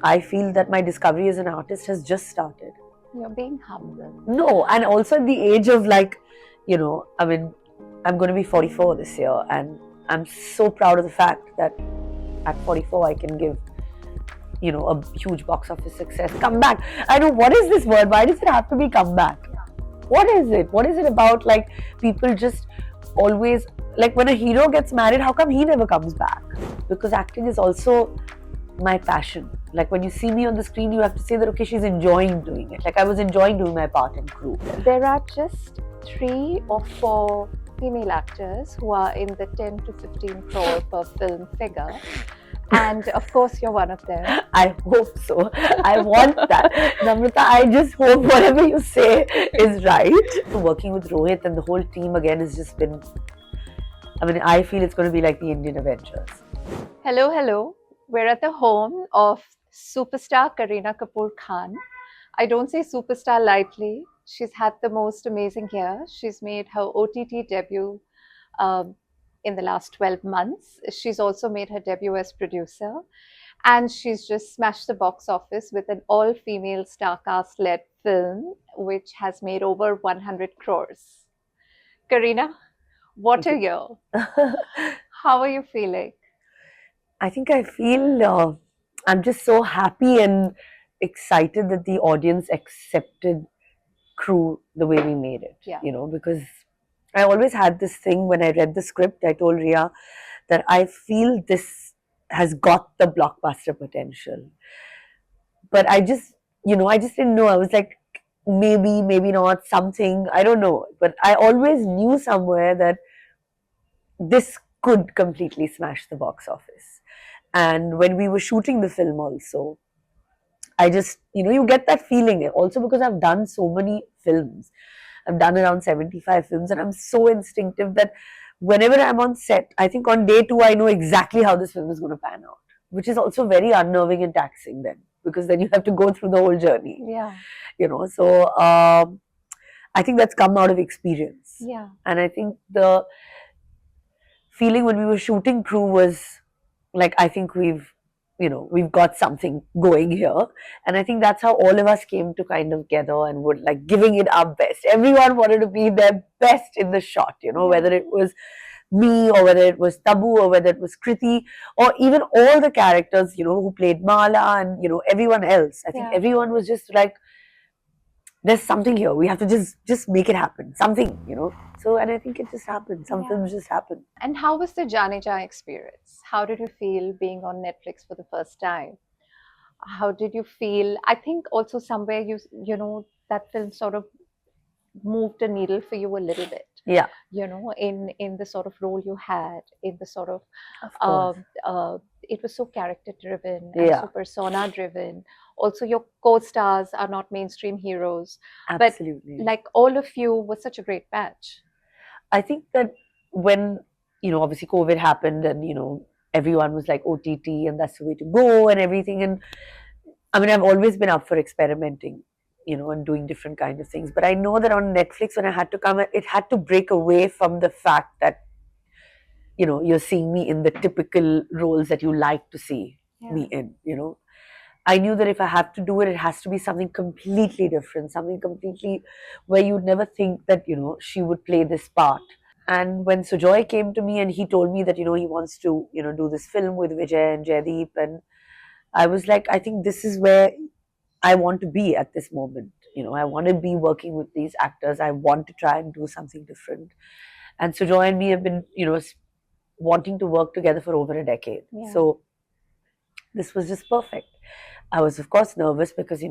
I feel that my discovery as an artist has just started. You're being humble. No, and also at the age of like, I mean, I'm going to be 44 this year, and I'm so proud of the fact that at 44 I can give, a huge box office success. Come back. I know, what is this word? Why does it have to be come back? What is it? What is it about, like, people just always, like, when a hero gets married, how come he never comes back? Because acting is also my passion. Like, when you see me on the screen, you have to say that, okay, she's enjoying doing it. Like, I was enjoying doing my part in Crew. There are just 3 or 4 female actors who are in the 10 to 15 crore per film figure. And of course, you're one of them. I hope so. I want that. Namrata, I just hope whatever you say is right. Working with Rohit and the whole team again has just been, I feel it's going to be like the Indian Avengers. Hello, hello. We're at the home of superstar Kareena Kapoor Khan. I don't say superstar lightly. She's had the most amazing year. She's made her OTT debut in the last 12 months. She's also made her debut as producer. And she's just smashed the box office with an all-female star cast-led film, which has made over 100 crores. Kareena, what a year. How are you feeling? I think I feel I'm just so happy and excited that the audience accepted Crew the way we made it. Yeah. Because I always had this thing when I read the script, I told Ria that I feel this has got the blockbuster potential. But I just didn't know. I was like, maybe not, something, I don't know. But I always knew somewhere that this could completely smash the box office. And when we were shooting the film also, I just, you get that feeling. Also because I've done so many films. I've done around 75 films, and I'm so instinctive that whenever I'm on set, I think on day 2, I know exactly how this film is going to pan out, which is also very unnerving and taxing then, because then you have to go through the whole journey. Yeah. So I think that's come out of experience. Yeah. And I think the feeling when we were shooting Crew was like, I think we've got something going here. And I think that's how all of us came to kind of gather and were like giving it our best. Everyone wanted to be their best in the shot, whether it was me or whether it was Tabu or whether it was Kriti or even all the characters, who played Mala and, everyone else. I think everyone was just like, there's something here. We have to just make it happen. Something, So, and I think it just happened. Some films just happen. And how was the Jaane Jaan experience? How did you feel being on Netflix for the first time? How did you feel? I think also somewhere that film sort of moved a needle for you a little bit. Yeah. In the sort of role you had, in the sort of it was so character driven and so persona driven. Also, your co-stars are not mainstream heroes. Absolutely. But like all of you was such a great match. I think that when, obviously COVID happened and, everyone was like OTT and that's the way to go and everything. And I've always been up for experimenting, and doing different kinds of things. But I know that on Netflix, when I had to come, it had to break away from the fact that, you're seeing me in the typical roles that you like to see me in, I knew that if I have to do it, it has to be something completely different, something completely where you'd never think that, she would play this part. And when Sujoy came to me and he told me that, he wants to, do this film with Vijay and Jaideep, and I was like, I think this is where I want to be at this moment. I want to be working with these actors. I want to try and do something different. And Sujoy and me have been, wanting to work together for over a decade. Yeah. So this was just perfect. I was, of course, nervous because,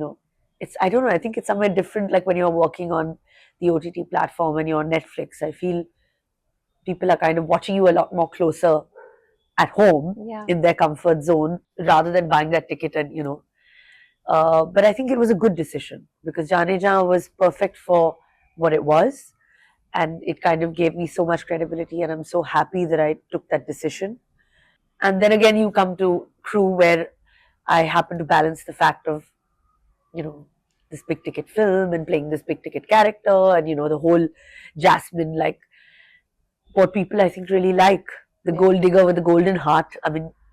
I don't know, I think it's somewhere different, like when you're working on the OTT platform and you're on Netflix. I feel people are kind of watching you a lot more closer at home in their comfort zone rather than buying that ticket and, but I think it was a good decision because Jaane Jaan was perfect for what it was. And it kind of gave me so much credibility, and I'm so happy that I took that decision. And then again, you come to Crew, where I happen to balance the fact of, this big ticket film and playing this big ticket character, and the whole Jasmine, like what people I think really like, the gold digger with the golden heart.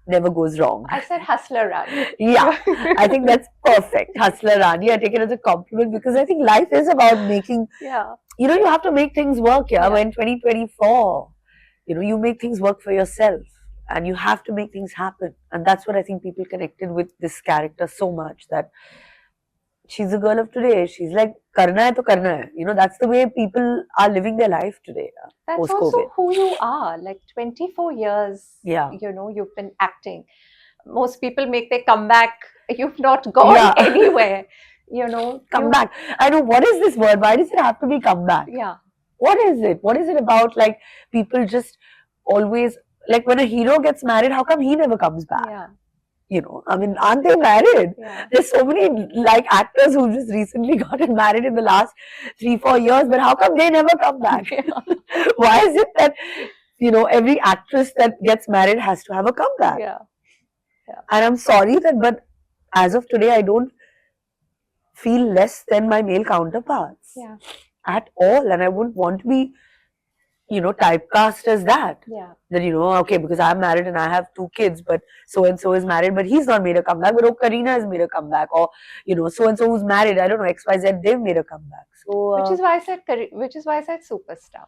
never goes wrong. I said hustler Rani. Yeah, I think that's perfect. Hustler Rani, I take it as a compliment because I think life is about making, Yeah. you have to make things work. Yeah, Yeah. we're in 2024. You make things work for yourself and you have to make things happen. And that's what I think people connected with this character so much, that she's a girl of today. She's like, karna hai to karna hai. That's the way people are living their life today, That's post also COVID. who you are. Like 24 years, Yeah. You've been acting. Most people make their comeback. You've not gone Yeah. anywhere. Come back. I know, what is this word? Why does it have to be come back? Yeah. What is it? What is it about, like, people just always, like, when a hero gets married, how come he never comes back? Yeah. I mean, aren't they married? Yeah. There's so many, like, actors who just recently gotten married in the last 3-4 years, but how come they never come back? Yeah. Why is it that, every actress that gets married has to have a comeback? Yeah. Yeah. And I'm sorry but as of today, I don't feel less than my male counterparts. Yeah. At all. And I wouldn't want to be, typecast as that. Yeah. That, okay, because I'm married and I have 2 kids, but so and so is married, but he's not made a comeback. But Kareena has made a comeback, or so and so who's married, I don't know, XYZ, they've made a comeback. So which is why I said superstar.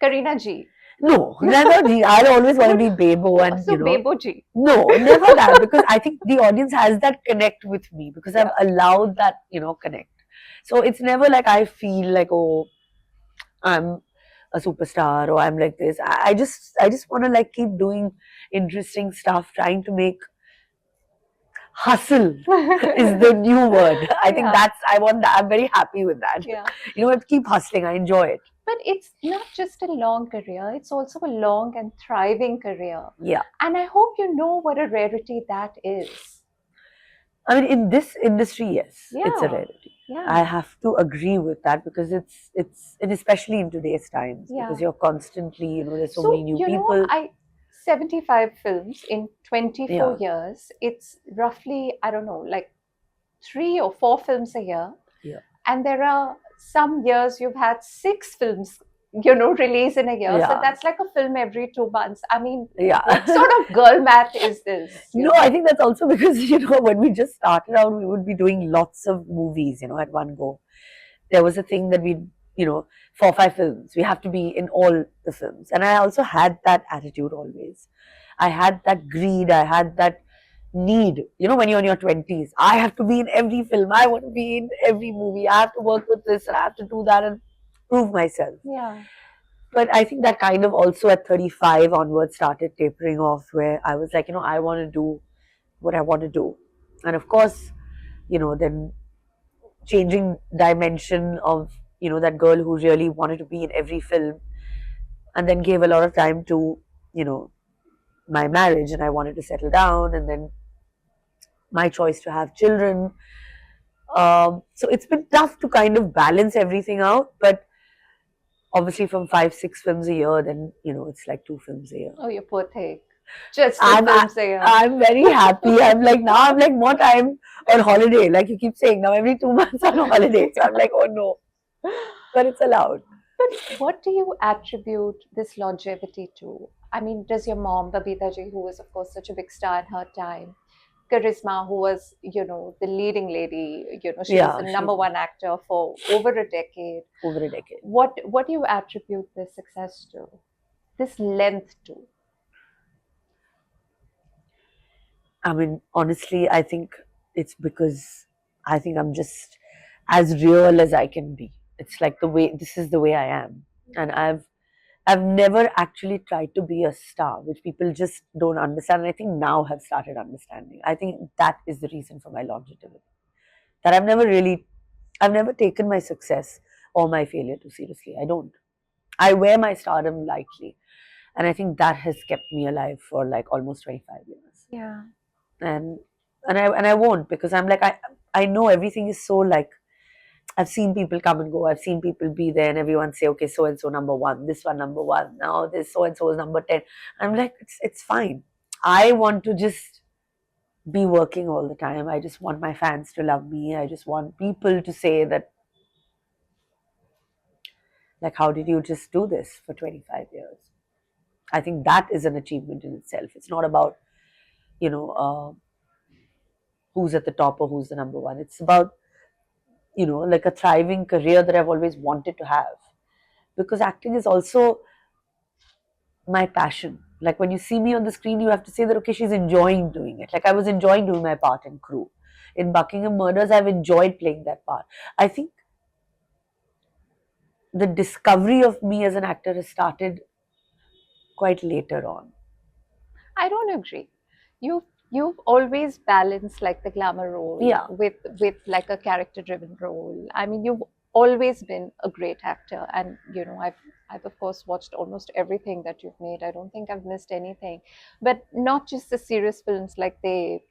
Kareena Ji. No, never G. I'll always want to be Bebo and So Bebo Ji. No, never that, because I think the audience has that connect with me because I've allowed that, connect. So it's never like I feel like, oh, I'm a superstar or I'm like this. I just want to, like, keep doing interesting stuff, trying to make hustle is the new word. I think I want that. I'm very happy with that. Yeah. Keep hustling. I enjoy it. But it's not just a long career, it's also a long and thriving career. Yeah. And I hope you know what a rarity that is. I mean, in this industry, yes, it's a Yeah. rarity. Yeah. I have to agree with that because and especially in today's times, Yeah. because you're constantly, there's so many new you know, people. 75 films in 24 Yeah. years. It's roughly, I don't know, like 3 or 4 films a year. Yeah. And there are some years you've had 6 films, release in a year. Yeah. So that's like a film every 2 months. I mean, Yeah. what sort of girl math is this? No, I think that's also because, when we just started out, we would be doing lots of movies, at one go. There was a thing that we, 4 or 5 films. We have to be in all the films. And I also had that attitude always. I had that greed. I had that need. When you're in your 20s, I have to be in every film. I want to be in every movie. I have to work with this and I have to do that and prove myself. Yeah. But I think that kind of also at 35 onwards started tapering off, where I was like, I want to do what I want to do. And of course, then changing dimension of, that girl who really wanted to be in every film, and then gave a lot of time to, my marriage, and I wanted to settle down, and then my choice to have children. So it's been tough to kind of balance everything out, but obviously from 5-6 films a year, then it's like 2 films a year. Oh, you poor thing. Just 2 films a year. I'm very happy. I'm like, now I'm like more time on holiday. Like you keep saying, now every 2 months on holiday. So I'm like, oh no. But it's allowed. But what do you attribute this longevity to? I mean, does your mom, Babita ji, who was of course such a big star in her time, Charisma, who was, the leading lady, she was the number 1 actor for over a decade. Over a decade. What do you attribute this success to? This length to? I mean, honestly, I think it's because I think I'm just as real as I can be. It's like this is the way I am. And I've never actually tried to be a star, which people just don't understand. And I think now have started understanding. I think that is the reason for my longevity. That I've never taken my success or my failure too seriously. I don't. I wear my stardom lightly. And I think that has kept me alive for like almost 25 years. Yeah. And I won't, because I'm like, I know everything is so, like, I've seen people come and go. I've seen people be there and everyone say, okay, so and so number 1, this one number 1, now this so and so is number 10. I'm like, it's fine. I want to just be working all the time. I just want my fans to love me. I just want people to say that, like, how did you just do this for 25 years? I think that is an achievement in itself. It's not about who's at the top or who's the number one. It's about, like a thriving career that I've always wanted to have. Because acting is also my passion. Like when you see me on the screen, you have to say that, okay, she's enjoying doing it. Like I was enjoying doing my part in Crew. In Buckingham Murders, I've enjoyed playing that part. I think the discovery of me as an actor has started quite later on. I don't agree. You've always balanced like the glamour role Yeah, with like a character driven role. I mean, you've always been a great actor, and I've of course watched almost everything that you've made. I don't think I've missed anything, but not just the serious films like they,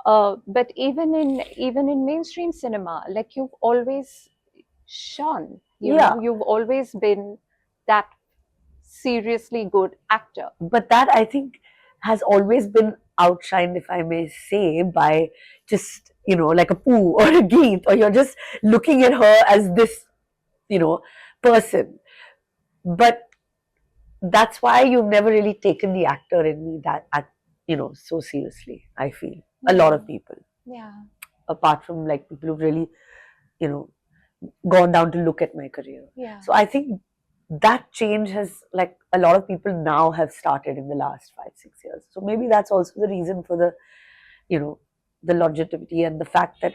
but even in mainstream cinema, like you've always shone. yeah. You've always been that seriously good actor. But that I think has always been outshined, if I may say, by just, like a Pooh or a Geet, or you're just looking at her as this, you know, person. But that's why you've never really taken the actor in me so seriously, I feel. A lot Yeah, of people, yeah, apart from like people who've really, you know, gone down to look at my career. yeah. So I think that change has, like, a lot of people now have started in the last 5 6 years. So maybe that's also the reason for you know the longevity and the fact that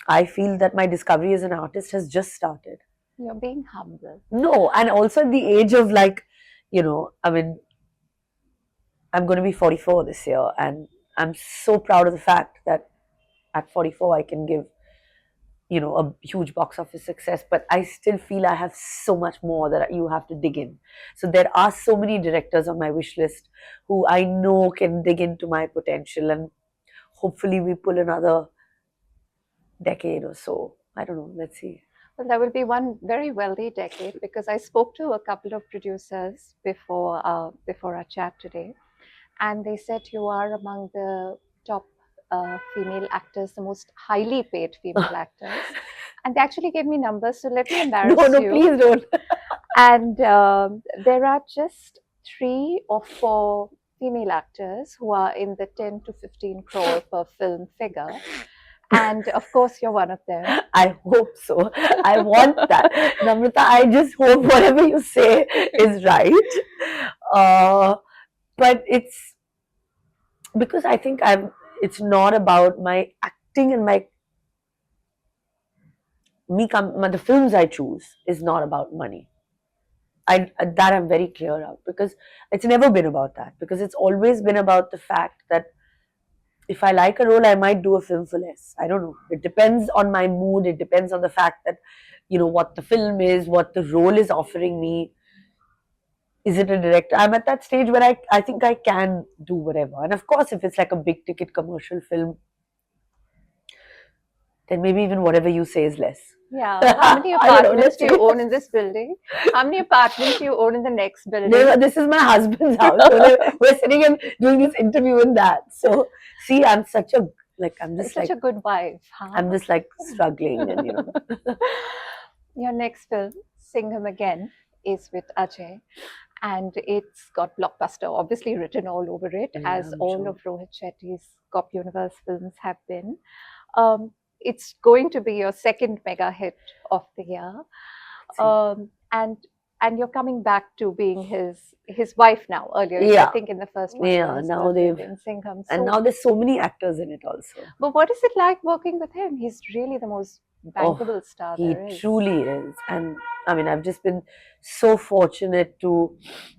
I feel that my discovery as an artist has just started. You're being humble. No, and also at the age of, like, I mean, I'm going to be 44 this year, and I'm so proud of the fact that at 44 I can give, a huge box office success, but I still feel I have so much more that you have to dig in. So there are so many directors on my wish list who I know can dig into my potential, and hopefully we pull another decade or so. I don't know. Let's see. Well, that will be one very wealthy decade because I spoke to a couple of producers before our chat today, and they said you are among the top female actors, the most highly paid female actors. And they actually gave me numbers, so let me No, embarrass no, you. please don't. And there are just 3 or 4 female actors who are in the 10 to 15 crore per film figure. And of course, you're one of them. I hope so. I want that. Namrata, I just hope whatever you say is right. But it's because I think it's not about my acting and the films I choose is not about money. That I'm very clear of, because it's never been about that, because it's always been about the fact that if I like a role, I might do a film for less. I don't know. It depends on my mood. It depends on the fact that, what the film is, what the role is offering me. Is it a director? I'm at that stage where I think I can do whatever. And of course, if it's like a big ticket commercial film, then maybe even whatever you say is less. Yeah. How many I don't know. apartments Let's do see. you own in this building? How many apartments do you own in the next building? This is my husband's house. So we're sitting and doing this interview in that. So see, I'm such a I'm just Such like a good wife, huh? I'm just like struggling, and Your next film, Singham Again, is with Ajay, and it's got blockbuster obviously written all over it, Yeah, as I'm all sure. of Rohit Shetty's Cop Universe films have been. It's going to be your second mega hit of the year, See. and you're coming back to being his wife now. Earlier, I Yeah, think in the first one, yeah. his Now girlfriend in Singham. and So, now there's so many actors in it also. but what is it like working with him? He's really the most Oh, bankable star he there is. truly is. And I mean, I've just been so fortunate to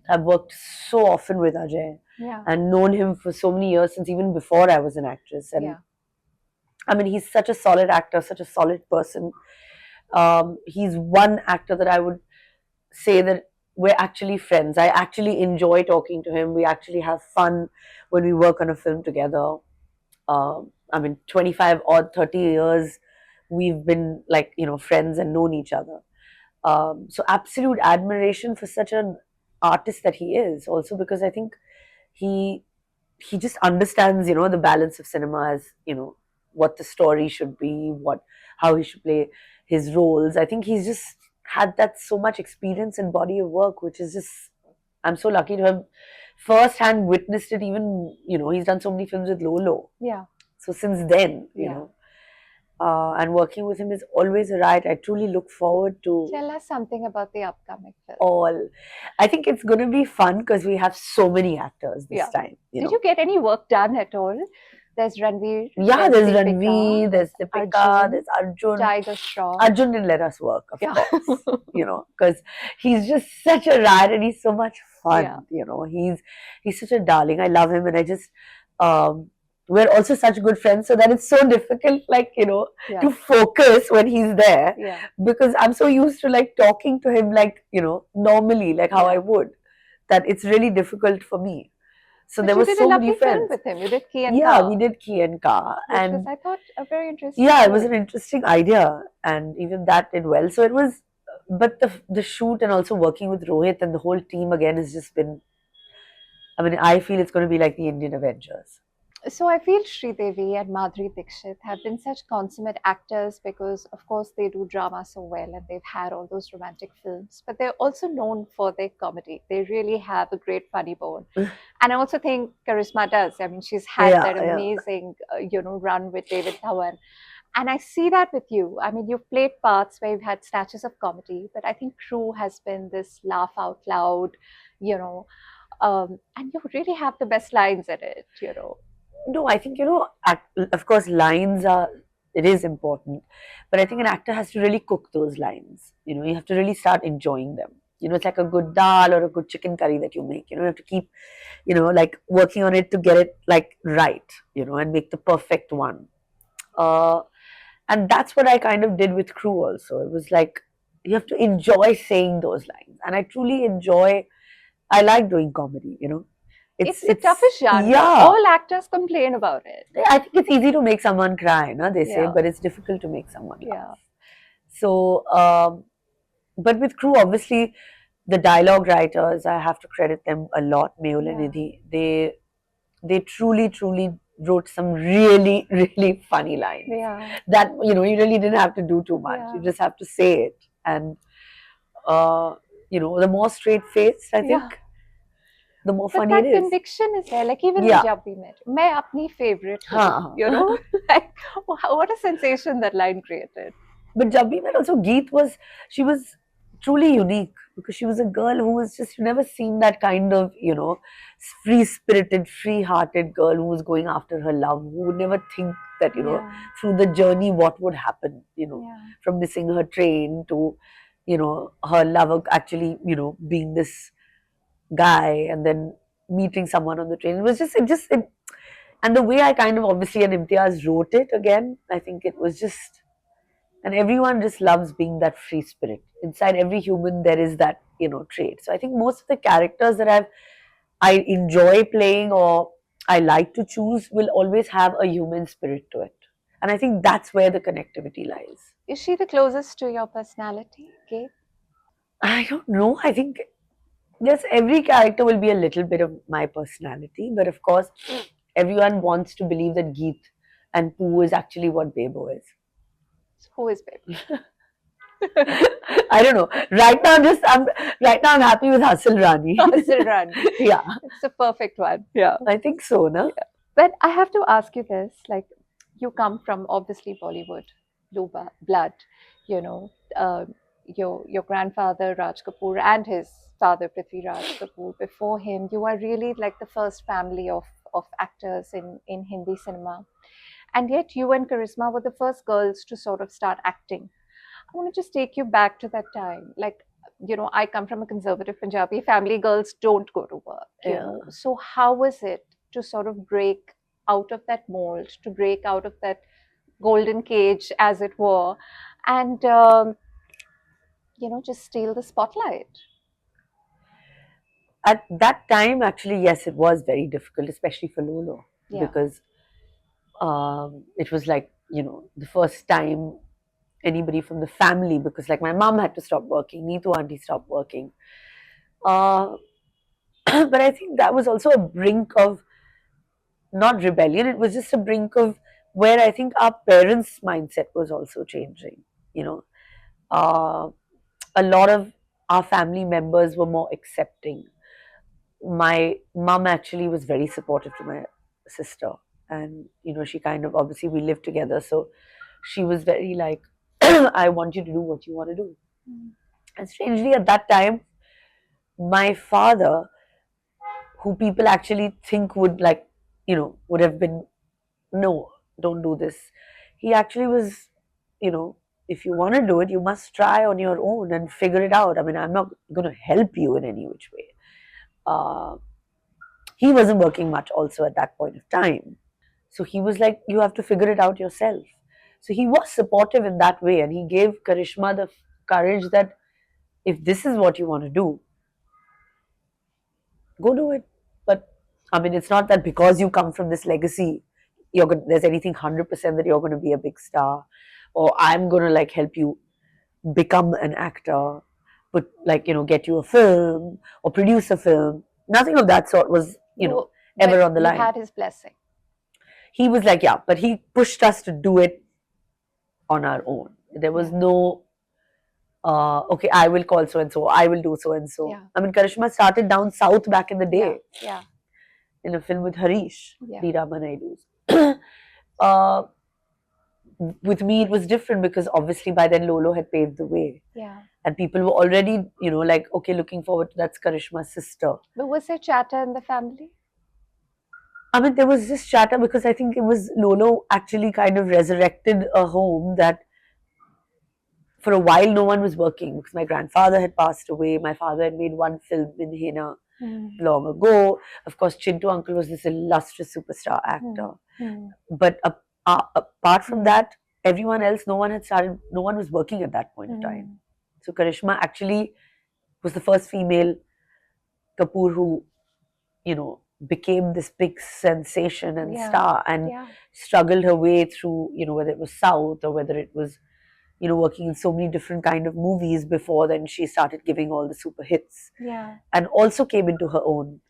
have worked so often with Ajay Yeah, and known him for so many years, since even before I was an actress. And yeah. I mean, he's such a solid actor, such a solid person. He's one actor that I would say that we're actually friends. I actually enjoy talking to him. We actually have fun when we work on a film together. I mean, 25 or 30 years we've been, like, friends and known each other. So absolute admiration for such an artist that he is, also because I think he he just understands, the balance of cinema as, what the story should be, how he should play his roles. I think he's just had that so much experience and body of work, which is just, I'm so lucky to have first hand witnessed it. Even he's done so many films with Lolo. Yeah. So since then, Yeah. and working with him is always a riot. I truly look forward to Tell us something about the upcoming film. all. I think it's going to be fun because we have so many actors this Yeah. time. Did you get any work done at all? There's Ranveer, Yeah, there's there's Deepika, Ranveer, there's Deepika, Arjun, there's Arjun. Tiger Shroff. Arjun didn't let us work, of Yeah. course, because he's just such a riot and he's so much fun. Yeah. He's such a darling. I love him, and I just we're also such good friends, so that it's so difficult, Yeah. to focus when he's there, Yeah. because I'm so used to talking to him normally, how Yeah. I would, that it's really difficult for me. So But there you were did a so many lovely film friends. with him. You did Key and Yeah, Ka, we did Ki and Ka, which and was, I thought, a very interesting yeah, it was an film. interesting idea, and even that did well. So it was, but the shoot and also working with Rohit and the whole team again has just been. I mean, I feel it's going to be like the Indian Avengers. So I feel Sridevi and Madhuri Dixit have been such consummate actors because, of course, they do drama so well and they've had all those romantic films. But they're also known for their comedy. They really have a great funny bone. And I also think Karisma does. I mean, she's had Yeah, that yeah. amazing, run with David Dhawan. And I see that with you. I mean, you've played parts where you've had snatches of comedy, but I think Crew has been this laugh out loud, you know, and you really have the best lines in it. No, I think of course, lines are. It is important, but I think an actor has to really cook those lines. You have to really start enjoying them. It's like a good dal or a good chicken curry that you make. You have to keep, working on it to get it right. And make the perfect one. Uh, and that's what I kind of did with Crew also. It was like you have to enjoy saying those lines, and I truly enjoy. I like doing comedy. It's the toughest genre. Yeah. All actors complain about it. I think it's easy to make someone cry, no? They say, Yeah. but it's difficult to make someone laugh. Yeah. So, but with Crew, obviously, the dialogue writers, I have to credit them a lot. Mehul and Yeah. Nidhi, they truly, truly wrote some really, really funny lines. Yeah. That you really didn't have to do too much. Yeah. You just have to say it, and the more straight faced, I think, Yeah. the more But funny that it is. conviction is there. Like even Yeah. in Jab We Met, मैं अपनी favorite हूँ, हाँ. like what a sensation that line created. But Jab We Met also, Geet she was truly unique because she was a girl who was just, you never seen that kind of, free spirited, free hearted girl who was going after her love, who would never think that, Yeah. through the journey what would happen, Yeah. from missing her train to, her lover actually, being this guy and then meeting someone on the train. It was and the way I kind of obviously and Imtiaz wrote it again, I think it was just, and everyone just loves being that free spirit. Inside every human, there is that, trait. So I think most of the characters that I enjoy playing or I like to choose will always have a human spirit to it. And I think that's where the connectivity lies. Is she the closest to your personality, Kate? I don't know. I think yes, every character will be a little bit of my personality, but of course, everyone wants to believe that Geet and Pooh is actually what Bebo is. Who is Babe? I don't know. Right now, I'm happy with Hustle Rani. Hustle Rani. Yeah, It's the perfect one. Yeah. I think so, no? Yeah. But I have to ask you this: like, you come from obviously Bollywood, blue blood. You know, your grandfather Raj Kapoor and his father Prithvi Raj Kapoor. Before him, you are really like the first family of actors in Hindi cinema. And yet, you and Karisma were the first girls to sort of start acting. I want to just take you back to that time. Like, I come from a conservative Punjabi family, girls don't go to work. Yeah. So, how was it to sort of break out of that mold, to break out of that golden cage, as it were, and, just steal the spotlight? At that time, actually, yes, it was very difficult, especially for Lolo, Yeah. because it was like, the first time anybody from the family, because like my mom had to stop working, Neetu auntie stopped working. But I think that was also a brink of not rebellion, it was just a brink of where I think our parents' mindset was also changing. Uh, a lot of our family members were more accepting. my mum actually was very supportive to my sister, and she kind of, obviously we lived together, so she was very like, I want you to do what you want to do. Mm. And strangely, at that time, my father, who people actually think would like, would have been, no, don't do this. He actually was, you know, if you want to do it, you must try on your own and figure it out. I mean, I'm not going to help you in any which way. Uh, he wasn't working much also at that point of time. So he was like, you have to figure it out yourself. So he was supportive in that way, and he gave Karishma the courage that if this is what you want to do, go do it. But I mean, it's not that because you come from this legacy, there's anything 100% that you're going to be a big star, or I'm going to like help you become an actor, but like get you a film or produce a film. Nothing of that sort was You, ever but on the you line. had his blessing. He was like, yeah, but he pushed us to do it on our own. There was Yeah. no okay, I will call so and so, I will do so and so. Yeah. I mean, Karishma started down south back in the Yeah. day Yeah. in a film with Harish, Yeah. D. Ramanaidu's. uh, with me, it was different because obviously by then Lolo had paved the way. Yeah. And people were already, like, okay, looking forward to that's Karishma's sister. But was there chatter in the family? I mean, there was this chatter because I think it was Lolo actually kind of resurrected a home that for a while no one was working because my grandfather had passed away. My father had made one film in Hena long ago. Of course, Chintu uncle was this illustrious superstar actor. But apart from that, everyone else, no one was working at that point in time. So Karishma actually was the first female Kapoor who, became this big sensation and star and struggled her way through, whether it was South or whether it was working in so many different kind of movies before then she started giving all the super hits. And also came into her own.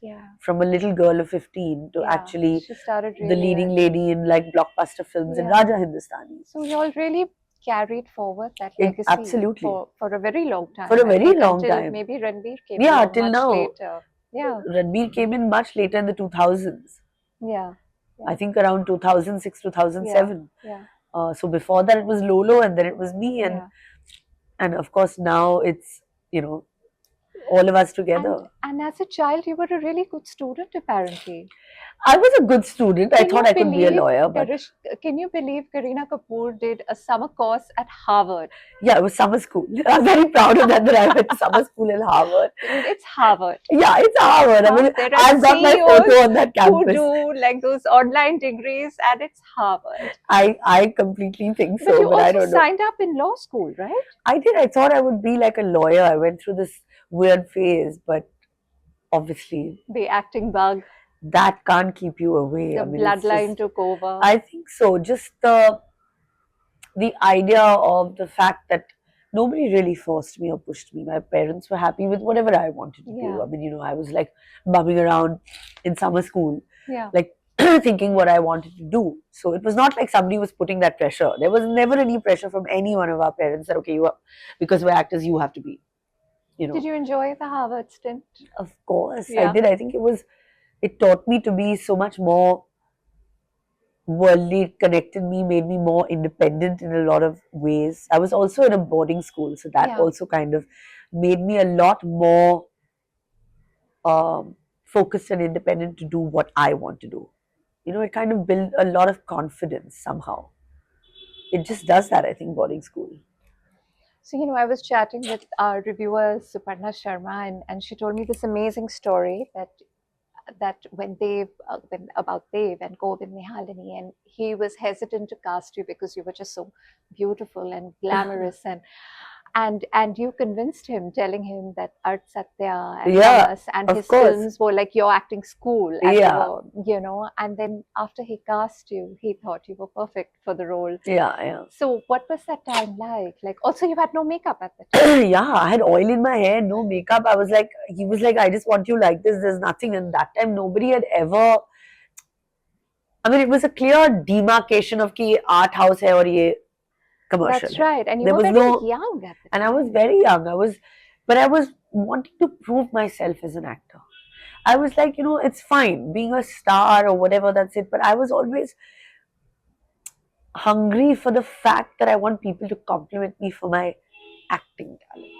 From a little girl of 15 to actually she started the leading lady in like blockbuster films in Raja Hindustani. So you all really carried forward that legacy absolutely. For a very long time. For a very long until time. Maybe Ranveer came Yeah, along till much now. later. Yeah. Ranveer came in much later in the 2000s. Yeah. I think around 2006, 2007. Yeah. So before that it was Lolo and then it was me and of course now it's, all of us together. And as a child, you were a really good student, apparently. I was a good student. I thought I could be a lawyer. But can you believe Kareena Kapoor did a summer course at Harvard? Yeah, it was summer school. I'm very proud of that I went to summer school in Harvard. It's Harvard. Yeah, it's Harvard. I mean, I've got my photo on that campus. Who do like those online degrees, and it's Harvard. I completely think so, but you also I don't know. signed up in law school, right? I did. I thought I would be like a lawyer. I went through this weird phase, but obviously the acting bug, that can't keep you away. The bloodline took over. I think so. Just the idea of the fact that nobody really forced me or pushed me. My parents were happy with whatever I wanted to do. I mean, I was like bumming around in summer school, like thinking what I wanted to do. So it was not like somebody was putting that pressure. There was never any pressure from any one of our parents that, okay, because we're actors, you have to be. Did you enjoy the Harvard stint? Of course, I did. I think it taught me to be so much more worldly. It connected me, made me more independent in a lot of ways. I was also in a boarding school, so that also kind of made me a lot more focused and independent to do what I want to do. It kind of built a lot of confidence somehow. It just does that, I think, boarding school. So, I was chatting with our reviewer, Suparna Sharma, and she told me this amazing story that when about Dev and Govind and Nihalini, and he was hesitant to cast you because you were just so beautiful and glamorous and you convinced him, telling him that Art Satya and Thomas and his films were like your acting school, and and then after he cast you, he thought you were perfect for the role. So what was that time like? Like, also you had no makeup at the time. I had oil in my hair, no makeup. He was like, I just want you like this, there's nothing. And that time nobody had ever, I mean, it was a clear demarcation of ki art house hai aur ye commercial. That's right. And you were very young at the time. And I was very young. But I was wanting to prove myself as an actor. I was like, it's fine being a star or whatever, that's it. But I was always hungry for the fact that I want people to compliment me for my acting talent.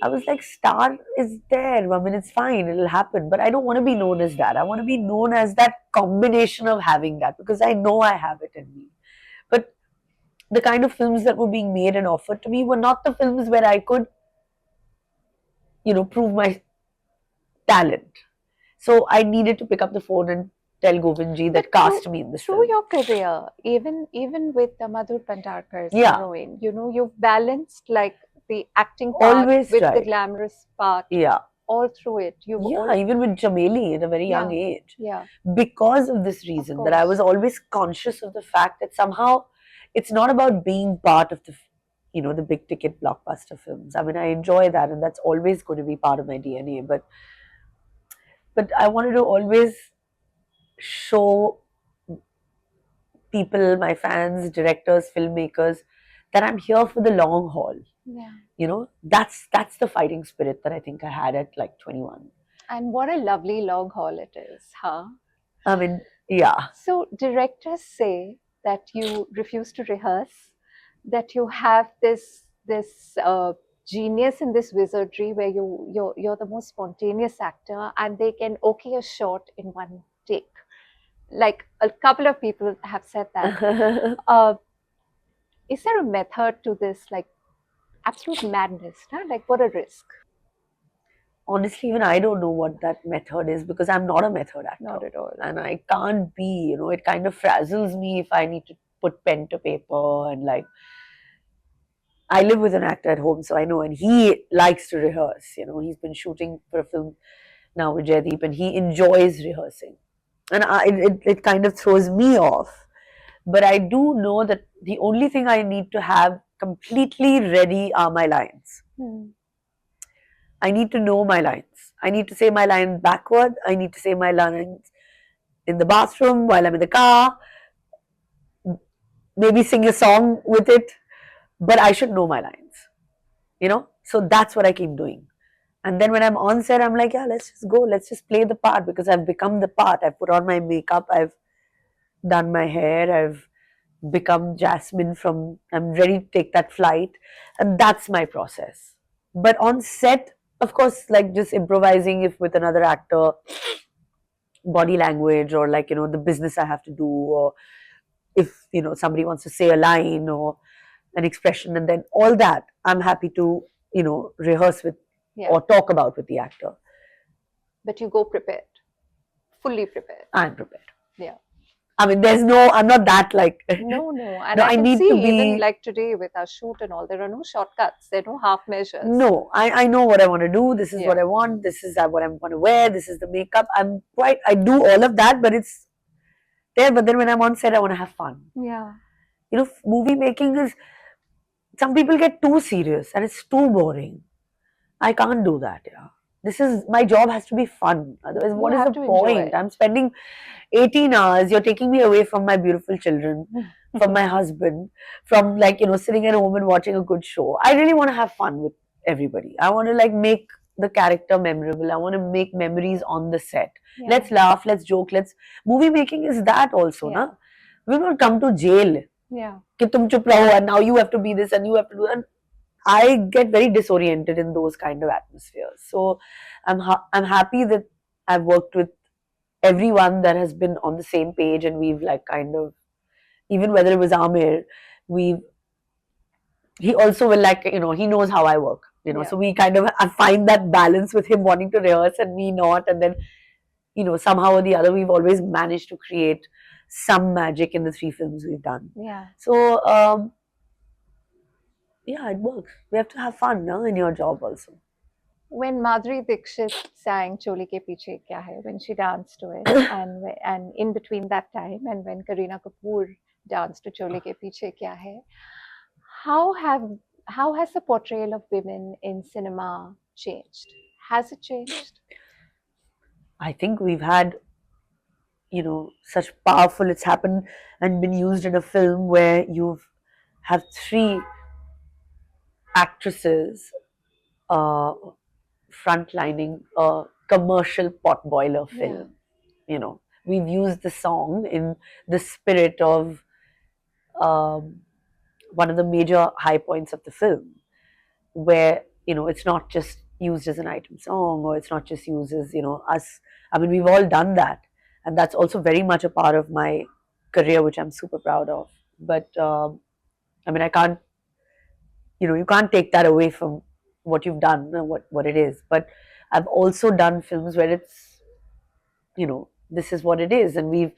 I was like, star is there. I mean, it's fine, it'll happen. But I don't want to be known as that. I want to be known as that combination of having that because I know I have it in me. But the kind of films that were being made and offered to me were not the films where I could, prove my talent. So I needed to pick up the phone and tell Govindji that But through cast me in this through film. your career, even with the Madhur Bhandarkar's Yeah, heroine, you've balanced like the acting part always with the tried. glamorous part Yeah. all through it. You've Yeah, all even with Jameli at a very young yeah, age. yeah, Because of this of reason, that I was course. always conscious of the fact that somehow it's not about being part of the big ticket blockbuster films. I mean, I enjoy that, and that's always going to be part of my DNA. But I wanted to always show people, my fans, directors, filmmakers, that I'm here for the long haul. Yeah. That's the fighting spirit that I think I had at like 21. And what a lovely long haul it is, huh? I mean, yeah. So directors say that you refuse to rehearse, that you have this genius in this wizardry where you're the most spontaneous actor, and they can okay a shot in one take. Like a couple of people have said that. Uh, is there a method to this? Like absolute madness, huh? Like what a risk. Honestly, even I don't know what that method is because I'm not a method actor. Not at all. And I can't be, it kind of frazzles me if I need to put pen to paper and like, I live with an actor at home, so I know, and he likes to rehearse. He's been shooting for a film now with Jaideep, and he enjoys rehearsing. And it kind of throws me off. But I do know that the only thing I need to have completely ready are my lines. Hmm. I need to know my lines. I need to say my line backward. I need to say my lines in the bathroom while I'm in the car. Maybe sing a song with it, but I should know my lines. So that's what I keep doing. And then when I'm on set, I'm like, yeah, let's just go. Let's just play the part because I've become the part. I've put on my makeup. I've done my hair. I've become Jasmine from, I'm ready to take that flight. And that's my process. But on set, of course, like just improvising if with another actor, body language or like, the business I have to do, or if, somebody wants to say a line or an expression, and then all that, I'm happy to, rehearse with Yeah. or talk about with the actor. But you go prepared, fully prepared. I'm prepared. Yeah. I mean, I'm not that like. No, no. And No, I I can need see to even be. like today with our shoot and all, there are no shortcuts, there are no half measures. No, I know what I want to do. This is what Yeah. I want. This is what I want to wear. This is the makeup. I do all of that, but it's there. But then when I'm on set, I want to have fun. Yeah. Movie making is, some people get too serious and it's too boring. I can't do that. Yeah. My job has to be fun. Otherwise, You what is have the to enjoy point? it. I'm spending 18 hours. You're taking me away from my beautiful children, from my husband, from like, sitting at home and watching a good show. I really want to have fun with everybody. I want to like make the character memorable. I want to make memories on the set. Yeah. Let's laugh, let's joke, movie making is that also, Yeah. na? We've not come to jail. Yeah. Ki tum chup raho and now you have to be this and you have to do that. I get very disoriented in those kind of atmospheres. So I'm happy that I've worked with everyone that has been on the same page, and we've like kind of, even whether it was Amir, he also will like, he knows how I work, Yeah. so we kind of, I find that balance with him wanting to rehearse and me not, and then somehow or the other we've always managed to create some magic in the 3 films we've done. Yeah. So yeah, it works. We have to have fun, no, in your job also. When Madhuri Dixit sang Choli Ke Piche Kya Hai, when she danced to it, and in between that time, and when Kareena Kapoor danced to Choli Ke Piche Kya Hai, how has the portrayal of women in cinema changed? Has it changed? I think we've had, such powerful, it's happened and been used in a film where you've have 3 actresses frontlining a commercial potboiler Yeah. film. You know, we've used the song in the spirit of um, one of the major high points of the film, where it's not just used as an item song, or it's not just used as us. I mean, we've all done that, and that's also very much a part of my career, which I'm super proud of. But I mean, I can't, you can't take that away from what you've done and what it is. But I've also done films where it's, this is what it is, and we've,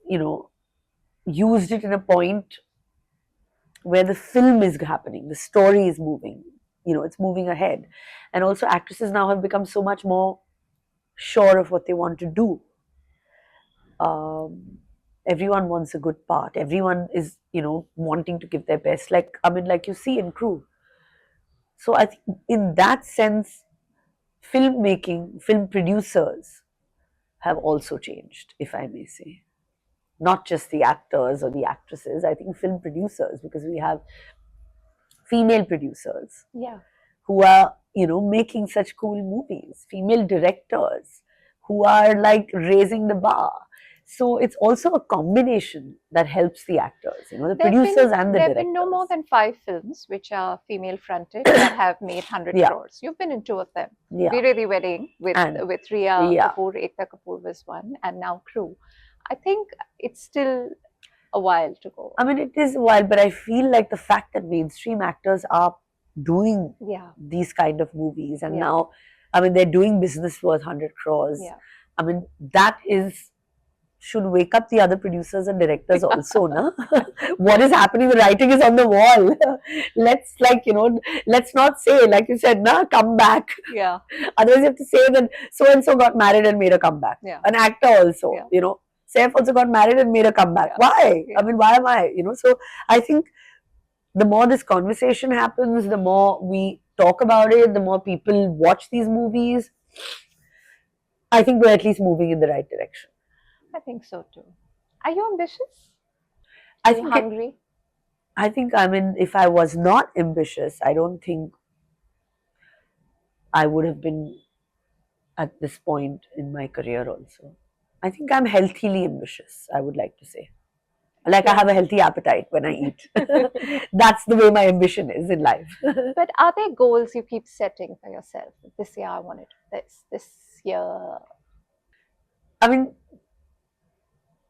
you know used it in a point where the film is happening, the story is moving, it's moving ahead. And also, actresses now have become so much more sure of what they want to do. um, Everyone wants a good part, everyone is wanting to give their best, like, I mean, like you see in Crew. So I think in that sense, filmmaking, film producers have also changed, if I may say. Not just the actors or the actresses, I think film producers, because we have female producers Yeah. who are, making such cool movies, female directors who are like raising the bar. So it's also a combination that helps the actors, the producers and the There have been no more directors. than 5 films which are female fronted that have made 100 Yeah. crores. You've been in 2 of them. Yeah. Viredi Wedding with And Riya yeah. Kapoor, Ekta Kapoor was one, and now Crew. I think it's still a while to go. I mean, it is a while, but I feel like the fact that mainstream actors are doing Yeah. these kind of movies, and Yeah. now, I mean, they're doing business worth 100 crores. Yeah. I mean, that should wake up the other producers and directors also, na? What is happening? The writing is on the wall. Let's let's not say, like you said, na, come back. Yeah. Otherwise, you have to say that so and so got married and made a comeback. Yeah. An actor also, Yeah. Saif also got married and made a comeback. Yeah. Why? Yeah. I mean, why am I? So I think the more this conversation happens, the more we talk about it, the more people watch these movies, I think we're at least moving in the right direction. I think so too. Are you ambitious? I Are you think hungry? I mean, if I was not ambitious, I don't think I would have been at this point in my career also. I think I'm healthily ambitious, I would like to say. Like, I have a healthy appetite when I eat. That's the way my ambition is in life. But are there goals you keep setting for yourself? This year I wanted this. This year. I mean,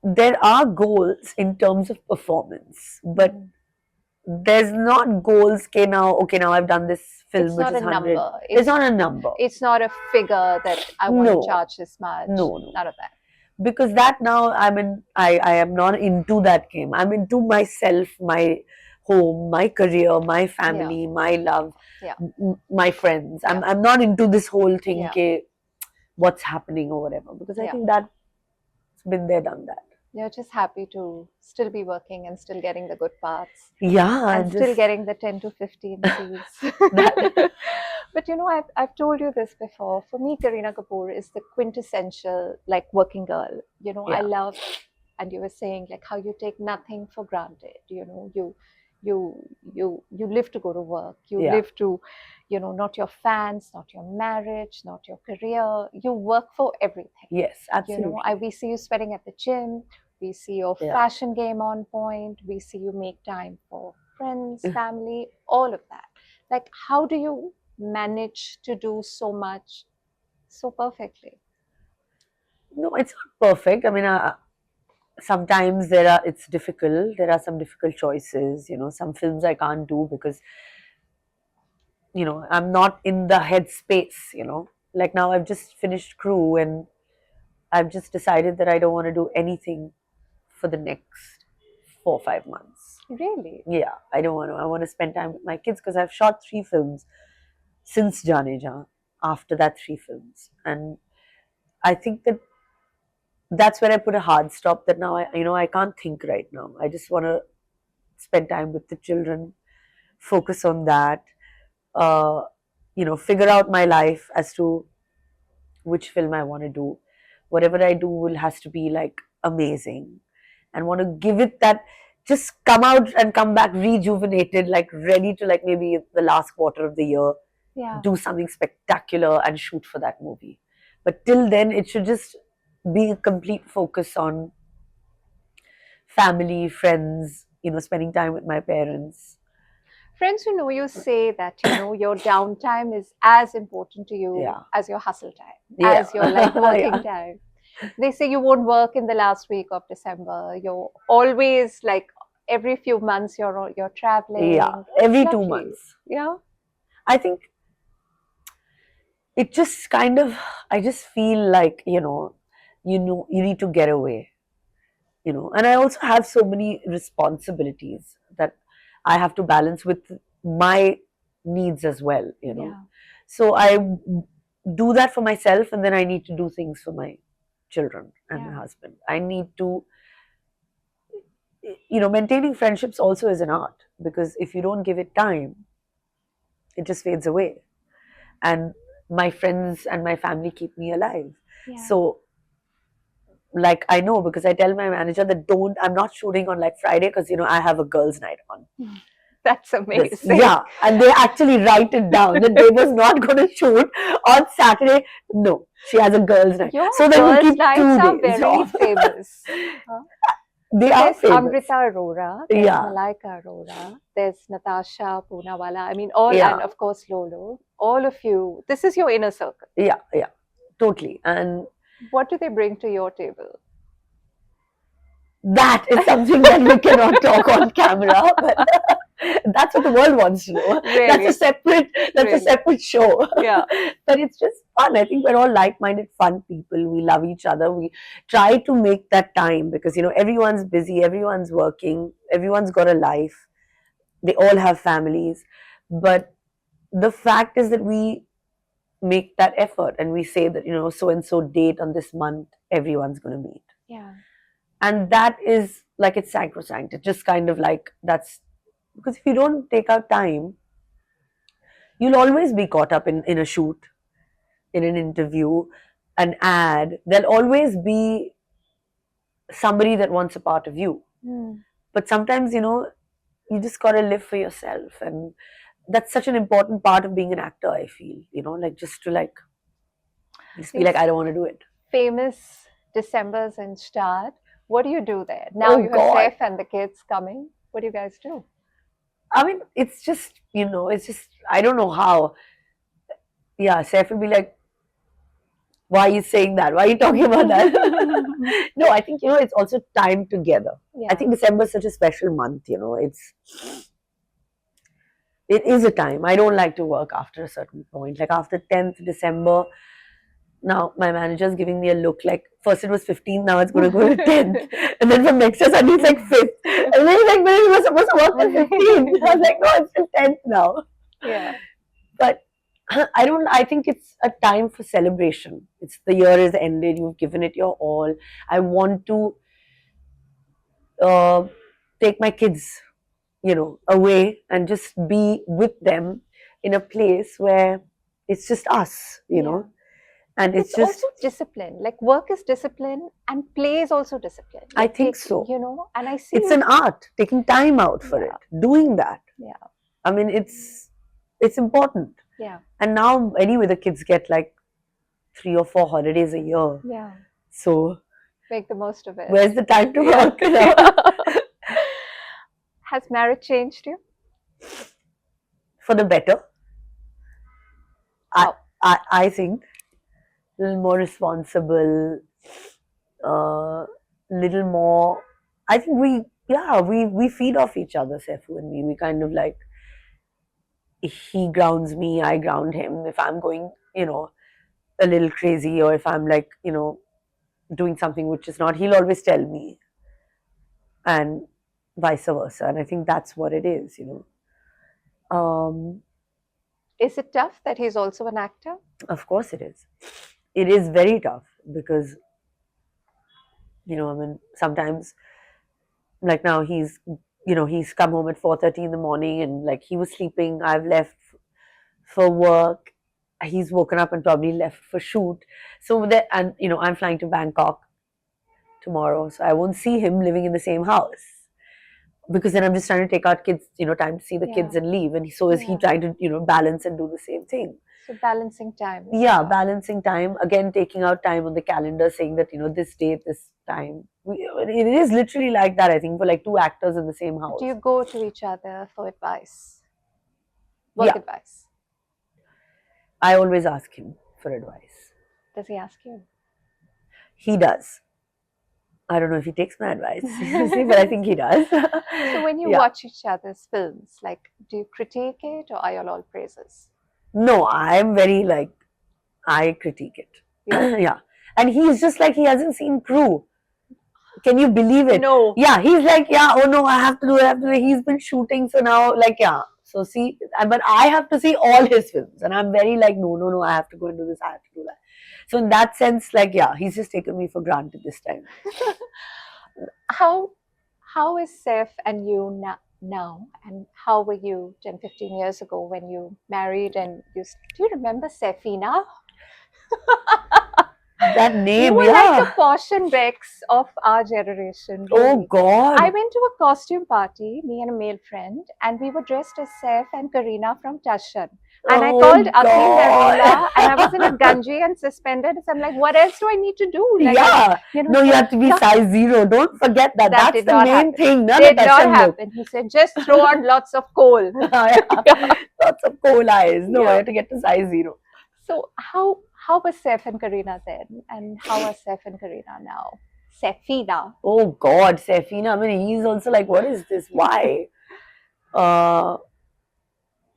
there are goals in terms of performance, but there's not goals. Okay, now I've done this film, It's which not is a 100. number. It's not a number. It's not a figure that I want No. to charge this much. No. None of that. Because that now, I mean, I am not into that game. I'm into myself, my home, my career, my family, my love, my friends. I'm not into this whole thing, okay, what's happening or whatever, because I think that's been there, done that. You're just happy to still be working and still getting the good parts. Yeah. And still getting the 10 to 15 scenes. But I've told you this before. For me, Kareena Kapoor is the quintessential working girl. I love, and you were saying how you take nothing for granted. You live to go to work. You live to, not your fans, not your marriage, not your career. You work for everything. Yes, absolutely. We see you sweating at the gym. We see your fashion game on point. We see you make time for friends, family, all of that. How do you manage to do so much so perfectly? No, it's not perfect. I mean, sometimes it's difficult. There are some difficult choices. Some films I can't do because I'm not in the headspace. Like now, I've just finished Crew, and I've just decided that I don't want to do anything for the next 4 or 5 months. Really? Yeah, I don't want to. I want to spend time with my kids, because I've shot 3 films since Jaane Jaan. After that, 3 films, and I think that's where I put a hard stop. That now I can't think right now. I just want to spend time with the children, focus on that. Figure out my life as to which film I want to do. Whatever I do has to be like amazing, and want to give it that, just come out and come back rejuvenated, like ready to, like, maybe the last quarter of the year, do something spectacular and shoot for that movie. But till then, it should just be a complete focus on family, friends, spending time with my parents. Friends who know you say that, your downtime is as important to you Yeah. as your hustle time, Yeah. as your like working Yeah. time. They say you won't work in the last week of December. You're always like every few months you're Yeah. traveling. It's Every two lovely. months. Yeah. I think it just kind of, I just feel like, you need to get away, and I also have so many responsibilities that I have to balance with my needs as well. Yeah. So I do that for myself, and then I need to do things for my children and my Yeah. husband. I need to, maintaining friendships also is an art, because if you don't give it time, it just fades away. And my friends and my family keep me alive. Yeah. So, like, I know, because I tell my manager that I'm not shooting on like Friday, because I have a girls' night on That's this. amazing. Yeah, and they actually write it down that they was not going to shoot on Saturday. No, she has a girls' night. Your So then we girls' keep nights two are days very off. famous. Huh? They So are there's famous. Amrita Arora, there's Yeah, Malaika Arora, there's Natasha Poonawala. I mean, all, and yeah, of course Lolo. All of you. This is your inner circle. yeah, totally. And What do they bring to your table? that is something that we cannot talk on camera, but that's what the world wants to know. That's Really? a separate Really? show. Yeah. But it's just fun. I think we're all like-minded, fun people. We love each other. We try to make that time, because everyone's busy, everyone's working, everyone's got a life. They all have families. But the fact is that we make that effort, and we say that, so and so date on this month, everyone's going to meet. Yeah. And that is like, it's sacrosanct. It's just kind of like, that's because if you don't take out time, you'll always be caught up in a shoot, in an interview, an ad. There'll always be somebody that wants a part of you. Hmm. But sometimes, you just got to live for yourself. And that's such an important part of being an actor, I feel, like just to like, just be like, These I don't want to do it. famous Decembers in start. What do you do there? Now Oh you have God. Saif and the kids coming. What do you guys do? I mean, it's just, I don't know how. Yeah, Saif will be like, why are you saying that? Why are you talking about that? No, I think, it's also time together. Yeah. I think December is such a special month, it is a time. I don't like to work after a certain point. Like after 10th December, now my manager's giving me a look like, first it was 15th, now it's going to go to 10th. And then from next year, suddenly it's like 5th. And then he's like, but you were supposed to work till 15th. I was like, no, it's still 10th now. Yeah. But I think it's a time for celebration. It's the year is ended, you've given it your all. I want to take my kids, away and just be with them in a place where it's just us, Yeah. and it's just, also discipline. Like work is discipline and play is also discipline. I Like think so. And I see It's you. an art, taking time out for Yeah. it, doing that. Yeah. I mean, it's important. Yeah. And now, anyway, the kids get like 3 or 4 holidays a year. Yeah. So, Make the most of it. where's the time to Yeah. work now? Has marriage changed you? For the better. How? I think a little more responsible, little more. I think we feed off each other, Sefu and me. We kind of like, he grounds me, I ground him. If I'm going, a little crazy, or if I'm like, doing something which is not, he'll always tell me, and vice versa. And I think that's what it is. Is it tough that he's also an actor? Of course it is. It is very tough, because I mean, sometimes, like now, he's come home at 4:30 in the morning, and like he was sleeping, I've left for work, he's woken up and probably left for shoot. So that, and I'm flying to Bangkok tomorrow, so I won't see him living in the same house, because then I'm just trying to take out kids, time to see the kids Yeah. and leave, and so is he Yeah. trying to balance and do the same thing. So balancing time is Yeah, important. balancing time, again taking out time on the calendar, saying that this date, this time. It is literally like that, I think, for like two actors in the same Do house. you go to each other for advice, work Yeah, advice? I always ask him for advice. Does he ask you? He does. I don't know if he takes my advice, seriously, but I think he does. So when you Yeah. watch each other's films, like, do you critique it or are you all praises? No, I'm very like, I critique it. Yeah. Yeah. And he's just like, he hasn't seen Crew. Can you believe it? No. Yeah, he's like, yeah, oh no, I have to do it. I have to do it. He's been shooting, so now, like, yeah. So see, but I have to see all his films, and I'm very like, no, no, no, I have to go and do this. I have to do that. So in that sense, like, yeah, he's just taken me for granted this time. how how is Saif and you now, and how were you 10, 15 years ago when you married? And do you remember Saifina? That You name, were like yeah. the Posh and Bex of our generation, Oh really. God. I went to a costume party, me and a male friend, and we were dressed as Saif and Kareena from Tashan. And I called Oh Akhil God. Narula, and I was in a ganji and suspended. So I'm like, what else do I need to do? Like, Yeah. No, you have to be size 0. Don't forget that. that That's did the not main happen. thing, na, the Did not Tashan look. happen. He said, just throw on lots of coal. Yeah. Lots of coal eyes. No, Yeah. you have to get to size 0. So how was Saif and Kareena then, and how are Saif and Kareena now? Saifina. Oh God, Sefina. I mean, he's also like, what is this? Why? Uh,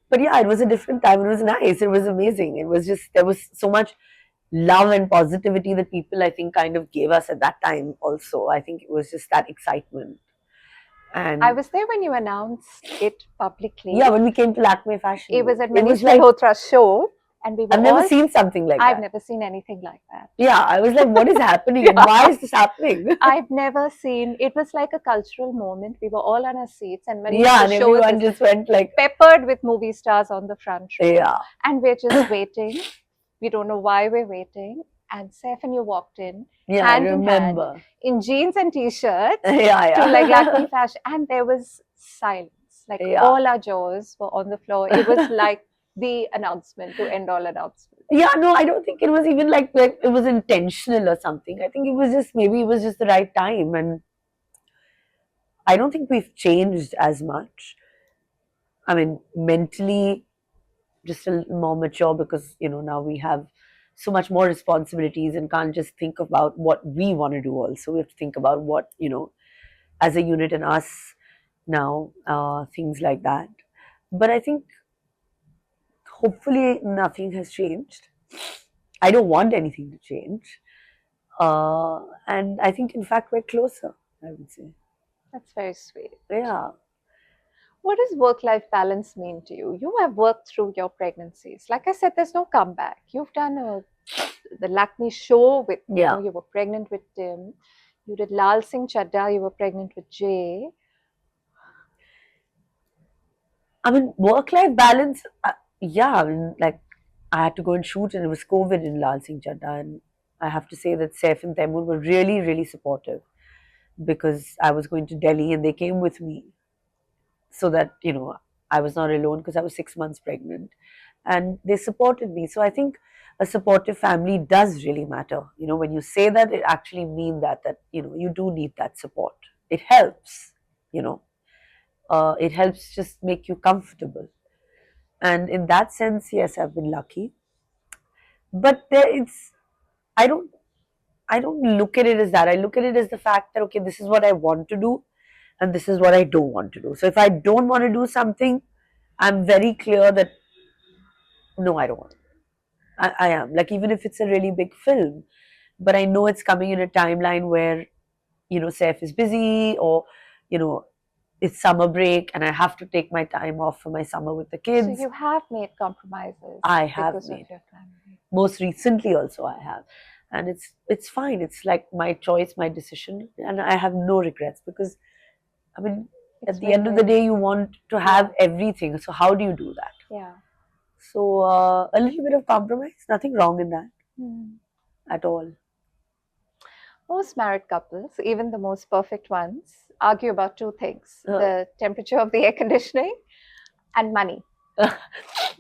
but yeah, it was a different time. It was nice. It was amazing. It was just, there was so much love and positivity that people, I think, kind of gave us at that time also. I think it was just that excitement. And I was there when you announced it publicly. yeah, when we came to Lakme Fashion It Week, was at it was Manish like, Malhotra's show, and we were I've never all. seen something like I've that. never seen anything like that. Yeah, I was like, what is happening and why is this happening? I've never seen. It was like a cultural moment. We were all on our seats, and Manish, Yeah, the and show everyone is just went like, peppered with movie stars on the front row, yeah, and we're just waiting. We don't know why we're waiting. And Saif and you walked in, yeah, I hand in hand, remember. in jeans and t-shirts, Yeah, to like yeah. Lakme fashion, and there was silence. Like Yeah. all our jaws were on the floor. It was like the announcement to end all announcements. Yeah, no, I don't think it was even like it was intentional or something. I think it was just, maybe it was just the right time. And I don't think we've changed as much. I mean, mentally, just a little more mature because, now we have so much more responsibilities and can't just think about what we want to do also. We have to think about what, as a unit and us now, things like that. But I think hopefully nothing has changed. I don't want anything to change. And I think, in fact, we're closer, I would say. That's very sweet. Yeah. What does work-life balance mean to you? You have worked through your pregnancies. Like I said, there's no comeback. You've done the Lakme show with, Yeah. you were pregnant with Tim. You did Lal Singh Chadda, you were pregnant with Jay. I mean, work-life balance, yeah, I mean, like, I had to go and shoot and it was COVID in Lal Singh Chadda. And I have to say that Saif and Taimur were really, really supportive because I was going to Delhi and they came with me so that, I was not alone because I was 6 months pregnant. And they supported me. So I think a supportive family does really matter. When you say that, it actually means that, you do need that support. It helps, it helps just make you comfortable. And in that sense, yes, I've been lucky. But I don't, I don't look at it as that. I look at it as the fact that, okay, this is what I want to do and this is what I don't want to do. So if I don't want to do something, I'm very clear that no, I don't want. I am. Like, even if it's a really big film, but I know it's coming in a timeline where, Saif is busy, or, it's summer break and I have to take my time off for my summer with the kids. So you have made compromises. I have because made. Of your family. Most recently also I have. And it's fine. It's like my choice, my decision. And I have no regrets because, I mean, It's at the end of the day, you want to have everything. So how do you do that? Yeah. So a little bit of compromise, nothing wrong in that at all. Most married couples, even the most perfect ones, argue about two things: the temperature of the air conditioning and money.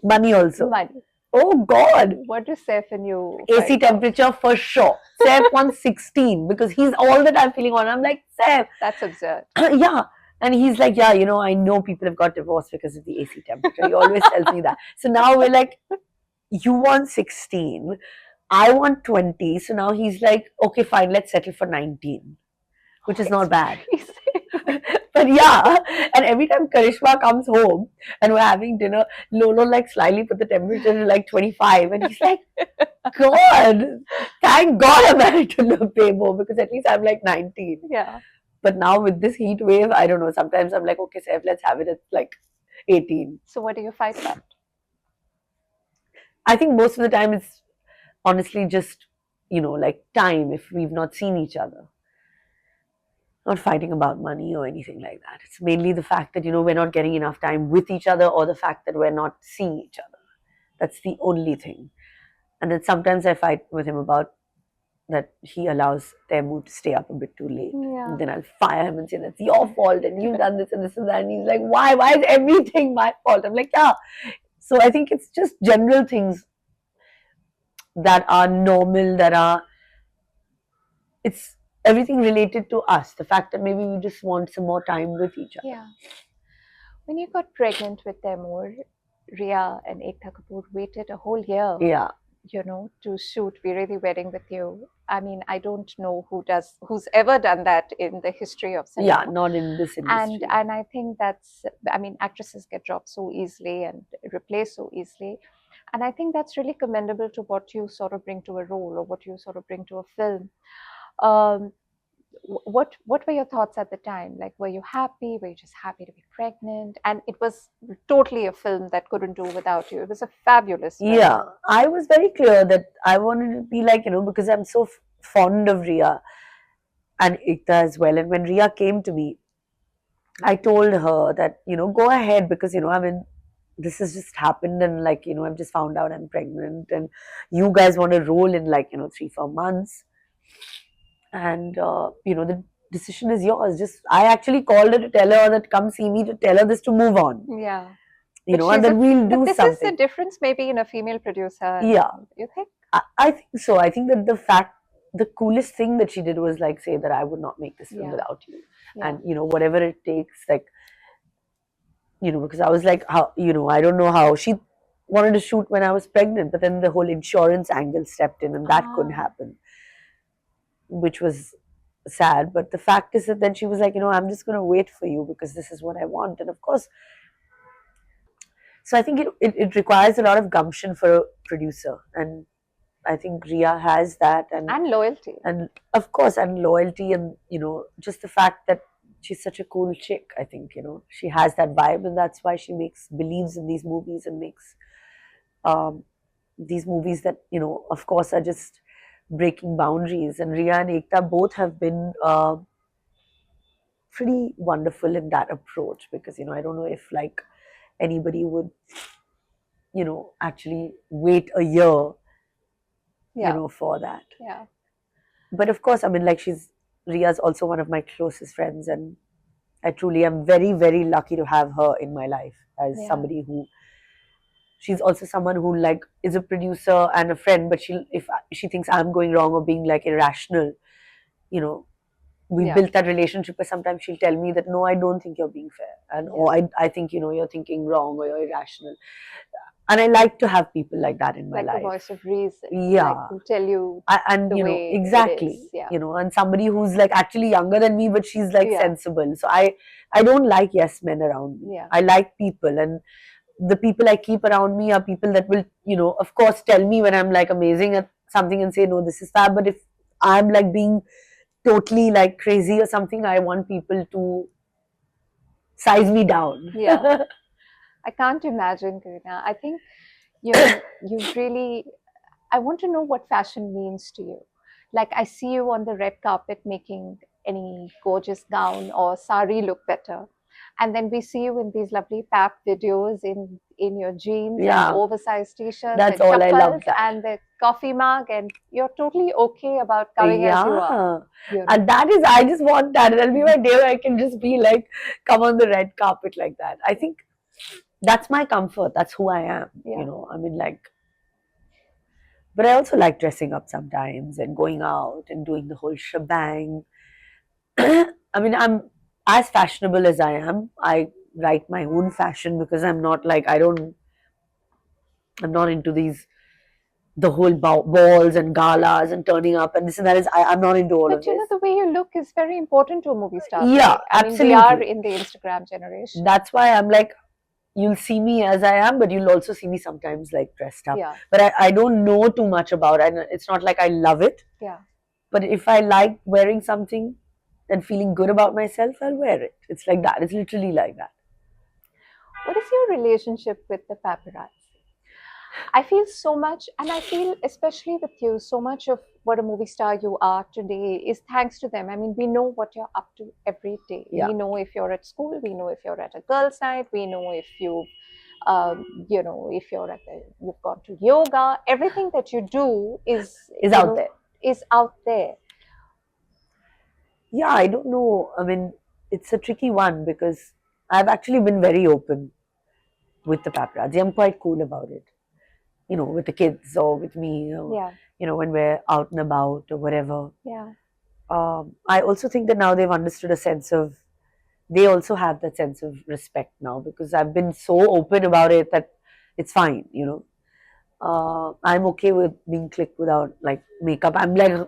Money also. Money. Oh God. What do Saif and you AC fight about? temperature for sure. Saif wants 16 because he's all the time feeling on. I'm like, Saif, That's absurd. yeah. And he's like, yeah, I know people have got divorced because of the AC temperature. He always tells me that. So now we're like, you want 16, I want 20. So now he's like, okay, fine, let's settle for 19, which is not bad. But yeah, and every time Karishma comes home and we're having dinner, Lolo like slyly put the temperature to like 25, and he's like, God, thank God I'm married to Pebo because at least I'm like 19. Yeah. But now with this heat wave, I don't know. Sometimes I'm like, okay, Saif, let's have it at like 18. So what do you fight about? I think most of the time it's honestly just, like time if we've not seen each other. Not fighting about money or anything like that. It's mainly the fact that, we're not getting enough time with each other or the fact that we're not seeing each other. That's the only thing. And then sometimes I fight with him about that he allows Temu to stay up a bit too late. Yeah. And then I'll fire him and say, that's your fault and you've done this and this and that. And he's like, why? Why is everything my fault? I'm like, yeah. So I think it's just general things that are normal, it's everything related to us. The fact that maybe we just want some more time with each other. Yeah. When you got pregnant with Taimur, Ria and Ekta Kapoor waited a whole year, Yeah. To shoot Veere the Wedding with you. I mean, I don't know who's ever done that in the history of cinema. Yeah, not in this industry. And I think actresses get dropped so easily and replaced so easily. And I think that's really commendable to what you sort of bring to a role or what you sort of bring to a film. What were your thoughts at the time? Like, were you happy? Were you just happy to be pregnant? And it was totally a film that couldn't do without you. It was a fabulous film. Yeah, I was very clear that I wanted to be like, because I'm so fond of Ria and Ekta as well. And when Ria came to me, I told her that, go ahead because, this has just happened and like, I've just found out I'm pregnant and you guys want to roll in like, 3-4 months. And, the decision is yours. I actually called her to tell her that come see me to tell her this to move on. Yeah. And then we'll do this something. This is the difference maybe in a female producer. Yeah. You think? I think so. I think that the coolest thing that she did was like say that I would not make this film without you. Yeah. And, whatever it takes, like, because I was like, how, I don't know how. She wanted to shoot when I was pregnant, but then the whole insurance angle stepped in and that couldn't happen, which was sad. But the fact is that then she was like, I'm just going to wait for you because this is what I want. And of course, so I think it requires a lot of gumption for a producer. And I think Ria has that. And loyalty. And of course, and loyalty and, just the fact that she's such a cool chick, I think, she has that vibe and that's why she believes in these movies and makes these movies that, of course are just breaking boundaries. And Ria and Ekta both have been pretty wonderful in that approach because, I don't know if like anybody would, actually wait a year, for that. Yeah. But of course, I mean, like Ria's also one of my closest friends and I truly am very, very lucky to have her in my life as somebody who, she's also someone who like is a producer and a friend, but if she thinks I'm going wrong or being like irrational, we built that relationship where sometimes she'll tell me that, no, I don't think you're being fair. And I think, you're thinking wrong or you're irrational. And I like to have people like that in my life. Like the voice of reason. Yeah. Like to tell you the way exactly. It is. Yeah. And somebody who's like actually younger than me, but she's like sensible. So I don't like yes men around me. Yeah. I like people, and the people I keep around me are people that will, of course tell me when I'm like amazing at something and say, no, this is fab. But if I'm like being totally like crazy or something, I want people to size me down. Yeah. I can't imagine, Kareena. I think you really, I want to know what fashion means to you. Like I see you on the red carpet making any gorgeous gown or sari look better. And then we see you in these lovely pap videos in your jeans and oversized t-shirts. That's and all I love that. And the coffee mug, and you're totally okay about coming as you are. And that is, I just want that. That'll be my day where I can just be like, come on the red carpet like that. I think that's my comfort. That's who I am. I mean, like, But I also like dressing up sometimes and going out and doing the whole shebang. I mean, I'm as fashionable as I am. I write my own fashion because I'm not like, I'm not into these, the whole balls and galas and turning up and this and that is, I'm not into all of But you this. know, the way you look is very important to a movie star Yeah, today. I mean, we are absolutely. in the Instagram generation. That's why I'm like, you'll see me as I am, but you'll also see me sometimes like dressed up. Yeah, But I don't know too much about it. It's not like I love it. yeah. But if I like wearing something and feeling good about myself, I'll wear it. It's like that. It's literally like that. What is your relationship with the paparazzi? I feel so much, and I feel especially with you, so much of what a movie star you are today is thanks to them. I mean, we know what you're up to every day. Yeah. We know if you're at school, we know if you're at a girls' night, we know if if you're you've gone to yoga. Everything that you do Is out there. is out there. Yeah, I don't know. I mean, it's a tricky one because I've actually been very open with the paparazzi. I'm quite cool about it. With the kids or with me, Yeah, when we're out and about or whatever. yeah, I also think that now they've understood a sense of, they also have that sense of respect now because I've been so open about it that it's fine. I'm okay with being clicked without like makeup. I'm like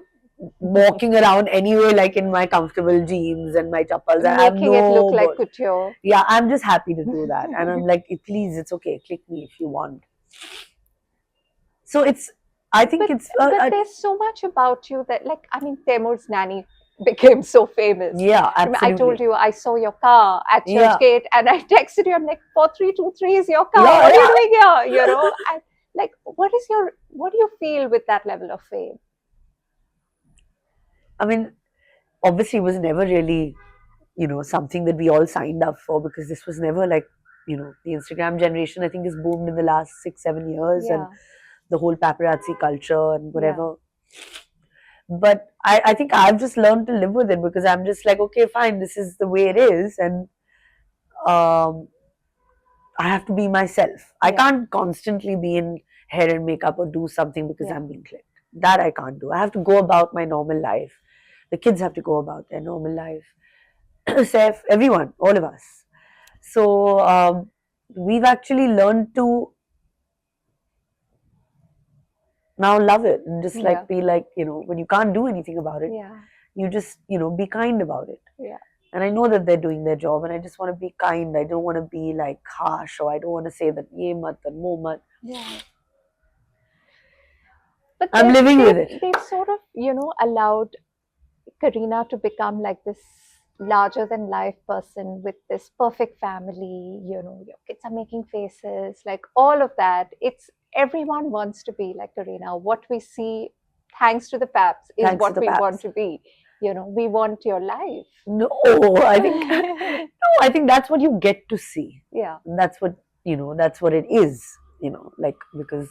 walking around anyway, like in my comfortable jeans and my chappals. I have making it look no, like couture. yeah, I'm just happy to do that. And I'm like, please, it's okay. Click me if you want. So I think but it's, there's so much about you that, like, I mean, Temur's nanny became so famous. yeah, I told absolutely. you I saw your car at church Yeah, gate, and I texted you. I'm like, 4323 is your car. yeah, What are you yeah. doing here? And like, what do you feel with that level of fame? I mean, obviously, it was never really, something that we all signed up for because this was never like, the Instagram generation, I think, has boomed in the last 6, 7 years and Yeah, the whole paparazzi culture and yeah, whatever. But I think I've just learned to live with it because I'm just like, okay, fine, this is the way it is. And um, I have to be myself. I yeah, can't constantly be in hair and makeup or do something because yeah. I'm being clipped. That I can't do. I have to go about my normal life. The kids have to go about their normal life. Seth, everyone, all of us. So we've actually learned to now love it and just Yeah, like be like, when you can't do anything about it, yeah, you just, be kind about it. yeah, And I know that they're doing their job and I just want to be kind. I don't want to be like harsh or I don't want to say that ye mat and mo mat. yeah. But I'm living with it. they've sort of, allowed Kareena to become like this larger than life person with this perfect family. Your kids are making faces, like all of that. It's everyone wants to be like Kareena. What we see, thanks to the Paps, is Thanks to what the we want paps. to be. We want your life. No, I think no, I think that's what you get to see. Yeah. That's what that's what it is, like because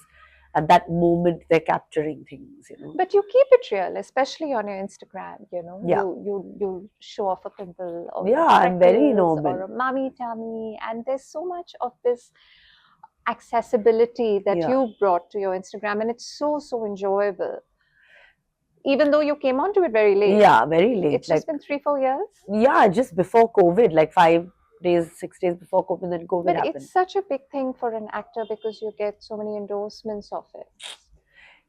at that moment they're capturing things. But you keep it real, especially on your Instagram. Yeah. You show off a pimple or Yeah, your I'm very freckles or normal. a mommy tummy, and there's so much of this accessibility that Yeah. you brought to your Instagram, and it's so enjoyable. Even though you came onto it very late, Yeah, very late. it's Like just been 3-4 years. yeah, just before COVID, like 5 days, 6 days before COVID, then COVID But happened. it's such a big thing for an actor because you get so many endorsements of it.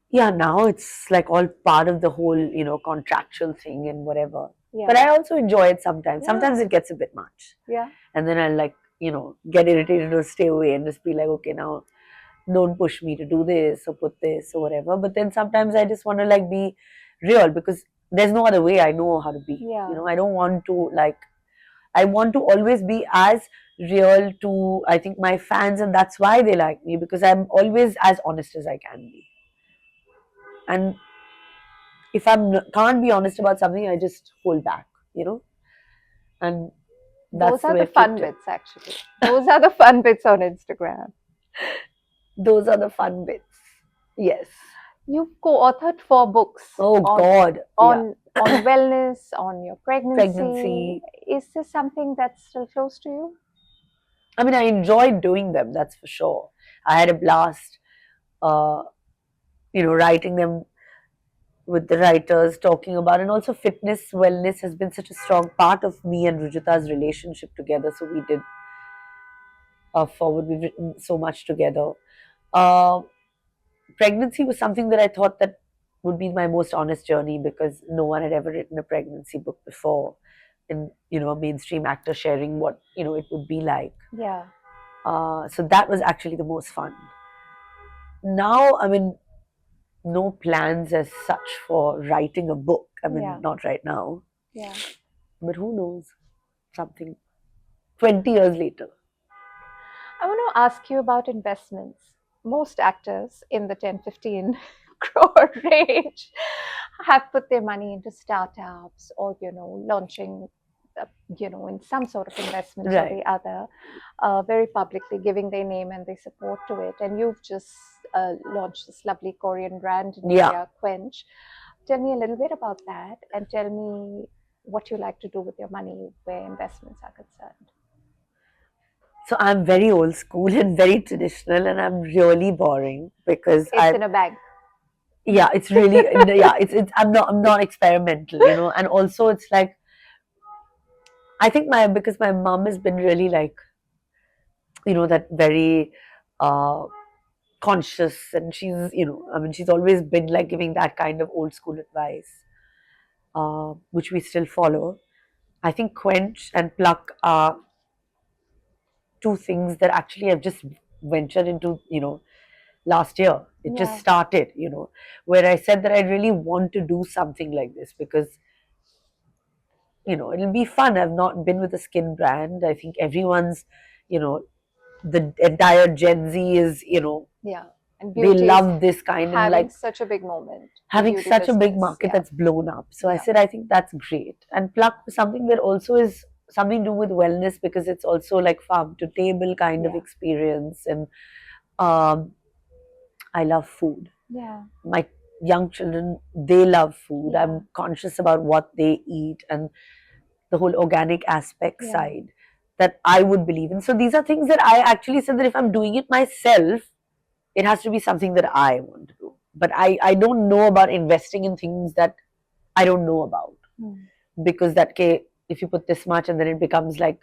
Yeah, now it's like all part of the whole, contractual thing and whatever. But Yeah, I also enjoy it sometimes. Sometimes yeah, it gets a bit much. yeah, And then I'll like, get irritated or stay away and just be like, okay, now don't push me to do this or put this or whatever. But then sometimes I just want to like be real because there's no other way I know how to be. yeah. I don't want to like, I want to always be as real to, I think, my fans, and that's why they like me because I'm always as honest as I can be. And if can't be honest about something, I just hold back, and Those that's the are way the I've fun kept it. bits, actually. Those are the fun bits on Instagram. Those are the fun bits. Yes. You've co-authored 4 books Oh on God. Yeah. on wellness, on your pregnancy. Pregnancy. Is this something that's still close to you? I mean, I enjoyed doing them. That's for sure. I had a blast. Uh, writing them with the writers, talking about, and also fitness, wellness has been such a strong part of me and Rujita's relationship together. So we did forward. We've written so much together. Uh, Pregnancy was something that I thought that would be my most honest journey because no one had ever written a pregnancy book before, and a mainstream actor sharing what it would be like. Yeah. So that was actually the most fun. Now, I mean, no plans as such for writing a book. I mean, Yeah. not right now, Yeah. but who knows? Something 20 years later. I want to ask you about investments. Most actors in the 10, 15 crore range have put their money into startups or, launching, in some sort of investments or Right. the other, very publicly giving their name and their support to it. And you've just launched this lovely Korean brand in Yeah. India, Quench. Tell me a little bit about that and tell me what you like to do with your money where investments are concerned. So I'm very old school and very traditional, and I'm really boring because It's in a bank. yeah, it's really yeah, it's I'm not experimental, and also it's like I think because my mom has been really like that very uh conscious, and she's I mean she's always been like giving that kind of old school advice, which we still follow. I think Quench and Pluck are two things that actually I've just ventured into, last year. It just Yeah. started, where I said that I really want to do something like this because, it'll be fun. I've not been with a skin brand. I think everyone's, you know, the entire Gen Z is, Yeah. And they beauty is love this kind and having like such a big moment in having beauty such a big business. market Yeah. that's blown up. So I Yeah. said, I think that's great. And Pluck was something that also is something to do with wellness because it's also like farm to table kind of Yeah. experience. And um, I love food. Yeah. My young children, they love food. Yeah. I'm conscious about what they eat and the whole organic aspect Yeah. side that I would believe in. So these are things that I actually said that if I'm doing it myself, it has to be something that I want to do. But I don't know about investing in things that I don't know about Mm. because that if you put this much and then it becomes like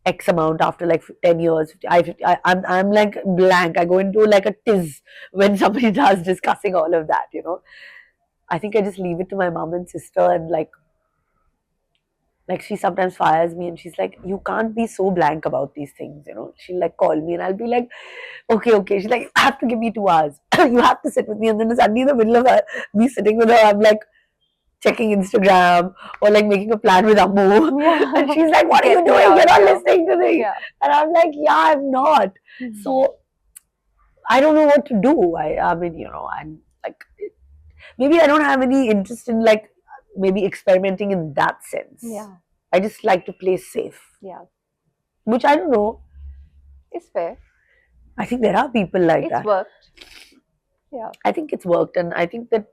X amount after like 10 years, I'm like blank. I go into like a tiz when somebody starts discussing all of that. I think I just leave it to my mom and sister, and like she sometimes fires me and she's like, you can't be so blank about these things. She'll like call me and I'll be like, okay. She's like, you have to give me 2 hours. You have to sit with me. And then suddenly in the middle of me sitting with her, I'm like checking Instagram or like making a plan with Ammu. Yeah. And she's like, what are Get you me doing? out You're not here. listening to me. Yeah. And I'm like, yeah, I'm not. Mm. So I don't know what to do. I mean, I'm like, maybe I don't have any interest in like maybe experimenting in that sense. Yeah. I just like to play safe, Yeah. which I don't know. It's fair. I think there are people like It's that. worked. Yeah. I think it's worked, and I think that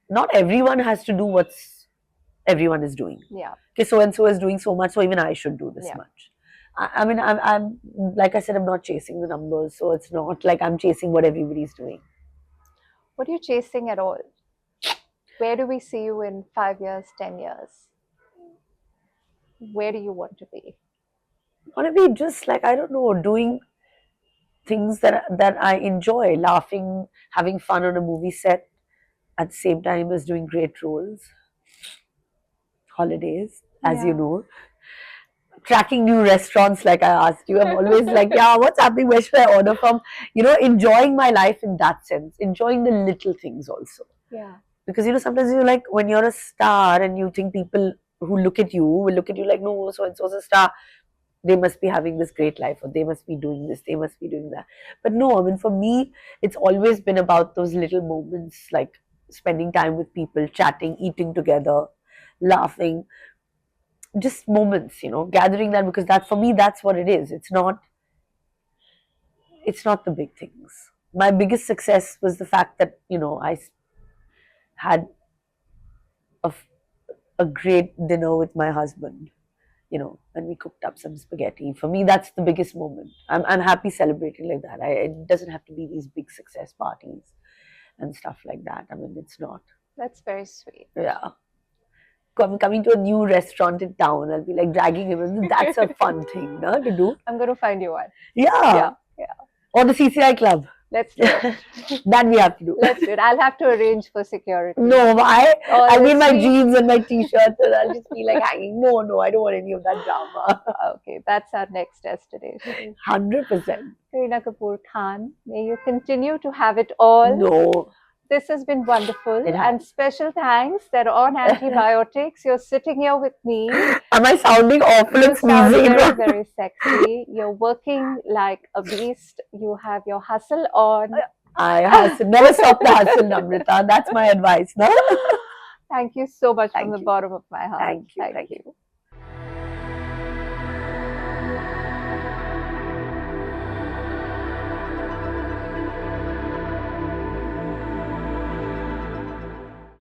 not everyone has to do what's everyone is doing. Yeah. Okay, so and so is doing so much, so even I should do this Yeah. much. I mean, I'm like I said, I'm not chasing the numbers, so it's not like I'm chasing what everybody's doing. What are you chasing at all? Where do we see you in 5 years, 10 years? Where do you want to be? Want to be just like I don't know, doing things that I enjoy, laughing, having fun on a movie set at the same time as doing great roles. Holidays, as you Yeah. know, tracking new restaurants like I asked you. I'm always like, yeah, what's happening? Where should I order from? Enjoying my life in that sense, enjoying the little things also. Yeah. Because sometimes you're like when you're a star and you think people who look at you will look at you like, no, so and so's a star. They must be having this great life, or they must be doing this, they must be doing that. But no, I mean, for me, it's always been about those little moments, like spending time with people, chatting, eating together, laughing, just moments, gathering that because that for me that's what it is. It's not the big things. My biggest success was the fact that I had a, a great dinner with my husband, and we cooked up some spaghetti. For me, that's the biggest moment. I'm happy celebrating like that. It doesn't have to be these big success parties. and stuff like that. I mean, it's not. That's very sweet. Yeah. Coming to a new restaurant in town, I'll be like dragging him. And that's a fun thing, no, to do. I'm going to find you one. Yeah. Yeah. Or the CCI club. Let's do it. That we have to do. Let's do it. I'll have to arrange for security. No, why? Or I'll the be in my sweet- jeans and my t-shirts and I'll just be like hanging. No, I don't want any of that drama. Okay, that's our next destination. 100%. Kareena Kapoor Khan, may you continue to have it all. No. This has been wonderful. It has. And special thanks that on antibiotics, you're sitting here with me. Am I sounding awful You and sound sneezing? very, very sexy. You're working like a beast. You have your hustle on. I hustle. Never stop the hustle, Namrata. That's my advice. No? Thank you so much Thank from the you. bottom of my heart. Thank you.